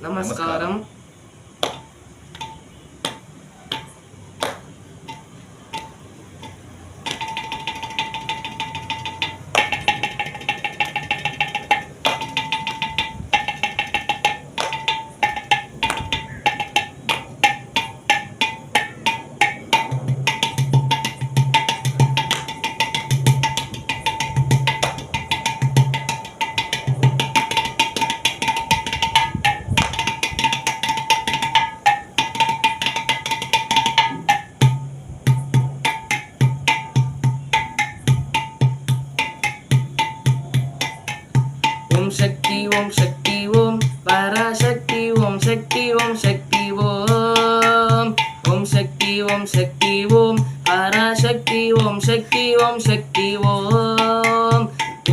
நமஸ்காரம். ஓம் சக்தி ஓம் சக்தி ஓம் பராசக்தி ஓம் சக்தி ஓம் சக்தி ஓம். ஓம் சக்தி ஓம் சக்தி ஓம் பராசக்தி ஓம் சக்தி ஓம் சக்தி ஓம்.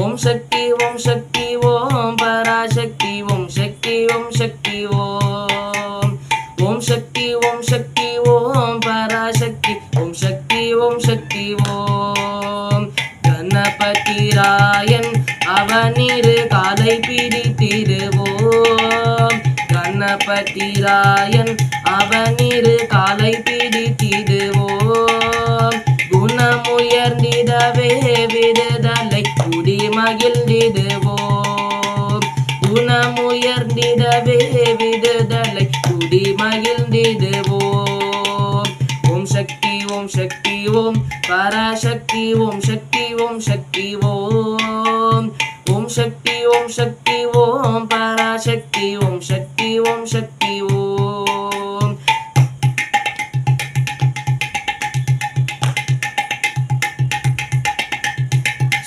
ஓம் சக்தி ஓம் சக்தி ஓம் பராசக்தி ஓம் சக்தி ஓம் சக்தி ஓம். ஓம் சக்தி ஓம் சக்தி ஓம் பராசக்தி ஓம் சக்தி ஓம் சக்தி ஓம். கணபதி ராயன் அவனிரு காலை பிடித்திடுவோம். கணபதி ராயன் அவனிரு காலை பிடித்திடுவோம். குணமுயர்ந்திடவே விடுதலை குடி மகிழ்ந்திடுவோம். குணமுயர்ந்திடவே விடுதலை குடி மகிழ்ந்திடுவோம். ஓம் சக்தி ஓம் சக்தி ஓம் பராசக்தி ஓம் சக்தி ஓம் சக்தி ஓம். ஓம் சக்தி ஓம் சக்தி ஓம் பராசக்தி ஓம் சக்தி ஓம் சக்தி ஓம்.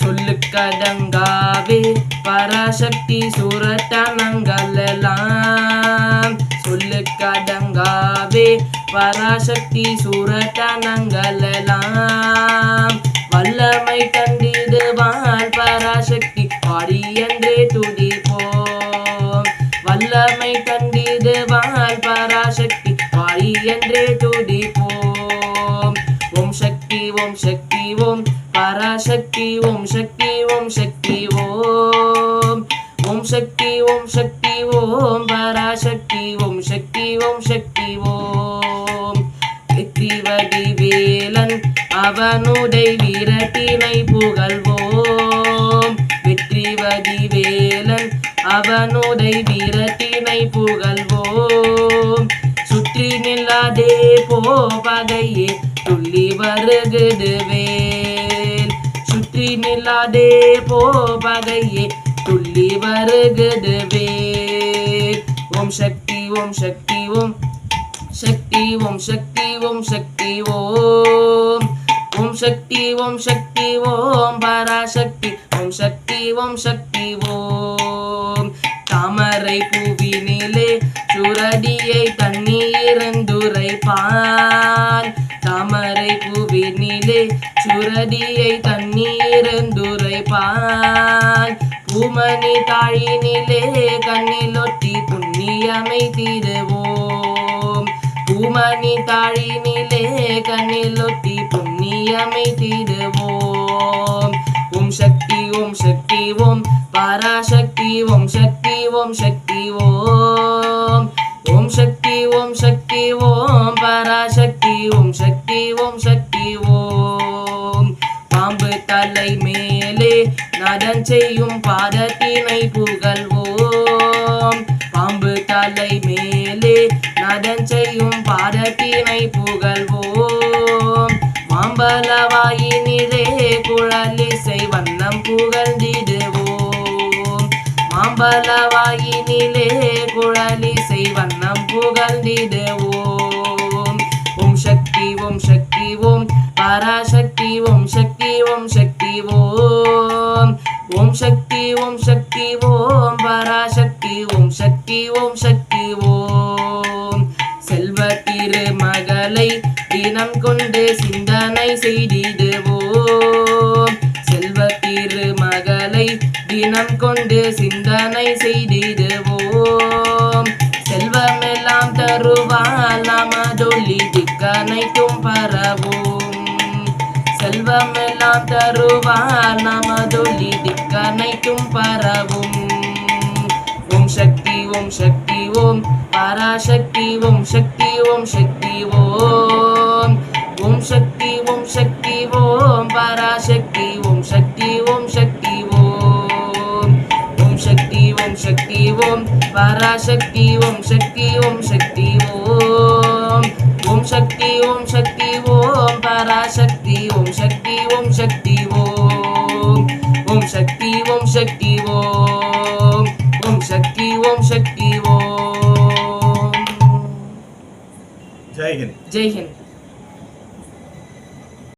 சொல்லுக்கடங்காவே பராசக்தி சூரட்டனங்களெல்லாம். சொல்லுக்கடங்காவே பராசக்தி சூரட்டனங்களெல்லாம். வல்லமை கண்டிடுவாள் பராசக்தி பாடி என்றே துதிப்போம். வல்லமை கண்டிடுவாள் பராசக்தி பாடி என்றே துதிப்போம். ஓம் சக்தி ஓம் சக்தி ஓம் பராசக்தி ஓம் சக்தி ஓம் சக்தி ஓம். ஓம் சக்தி ஓம் சக்தி ஓம் பராசக்தி ஓம் சக்தி ஓம் சக்தி ஓம். வெற்றிவடி வேலன் அவனுடைய வீரத்தினை புகழ்வோம். வெற்றிவடி வேலன் அவனுடைய வீரத்தினை புகழ்வோம். சுற்றி நில்லாதே போபகையே துள்ளி வருகுது வேல். சுற்றி நில்லாதே போபகையே துள்ளி வருகுது வேல். ஓம் சக்தி ஓம் சக்தி ஓம் சக்தி ஓம் சக்தி ஓம் சக்தி ஓம். ஓம் சக்தி ஓம் சக்தி ஓம் பராசக்தி ஓம் சக்தி ஓம் சக்தி ஓம். தாமரை பூவினிலே சுரடியை தண்ணீரந்துரைப்பான். தாமரை பூவினிலே சுரடியை தண்ணீரந்துரைப்பான். பூமணி தாழினிலே கண்ணிலொட்டி புண்ணியமை தீருவோம். பூமணி தாழினிலே கண்ணிலொட்டி புண்ணியமை தீருவோம். ஓம் சக்தி ஓம் சக்தி ஓம் பராசக்தி ஓம் சக்தி ஓம் சக்தி ஓம். ஓம் சக்தி ஓம் சக்தி ஓம் பராசக்தி ஓம் சக்தி ஓம் சக்தி ஓம். பாம்பு தலை மேலே நடன் செய்யும் பாதத்தினை புகழ்வோம். பாம்பு தலை மேலே நடன் செய்யும் பாதத்தினை புகழ்வோம். மாம்பலவாயினிலே குழலிசை வண்ணம் புகழ்ந்திடுவோம். மாம்பலவாயினிலே குழலிசை வண்ணம் புகழ்ந்திடுவோம். ஓம் சக்தி ஓம் சக்தி ஓம் பராசக்தி ஓம் சக்தி ஓம் சக்தி ஓம். ஓம் சக்தி ஓம் சக்தி ஓம் பராசக்தி ஓம் சக்தி ஓம் சக்தி ஓம். செல்வ திருமகளை தினம் கொண்டு சிந்தனை செய்திடுவோம். செல்வ திருமகளை தினம் கொண்டு சிந்தனை செய்திடுவோம். செல்வமெல்லாம் தருவாள் நமதொலி திக்கனைக்கும் பரவும். செல்வமெல்லாம் தருவாள் நமதொலி திக்கனைக்கும் பரவும். ஓம் சக்தி ஓம் சக்தி ஓம் பராசக்தி ஓம் சக்தி ஓம் சக்தி ஓம் ஓம் சக்தி ஓம் சக்தி ஓம் பராசக்தி ஓம் சக்தி ஓம் சக்தி ஓம் ஓம் சக்தி ஓம் சக்தி ஓம் பராசக்தி ஓம் சக்தி ஓம் சக்தி ஓம் ஓம் சக்தி ஓம் சக்தி ஓம் பராசக்தி ஓம் சக்தி ஓம் சக்தி ஓம் ஓம் சக்தி ஓம் சக்தி ஓம் ஓம் சக்தி ஓம் சக்தி ஓம். ஜெய் ஹிந்த். ஜெய் ஹிந்த்.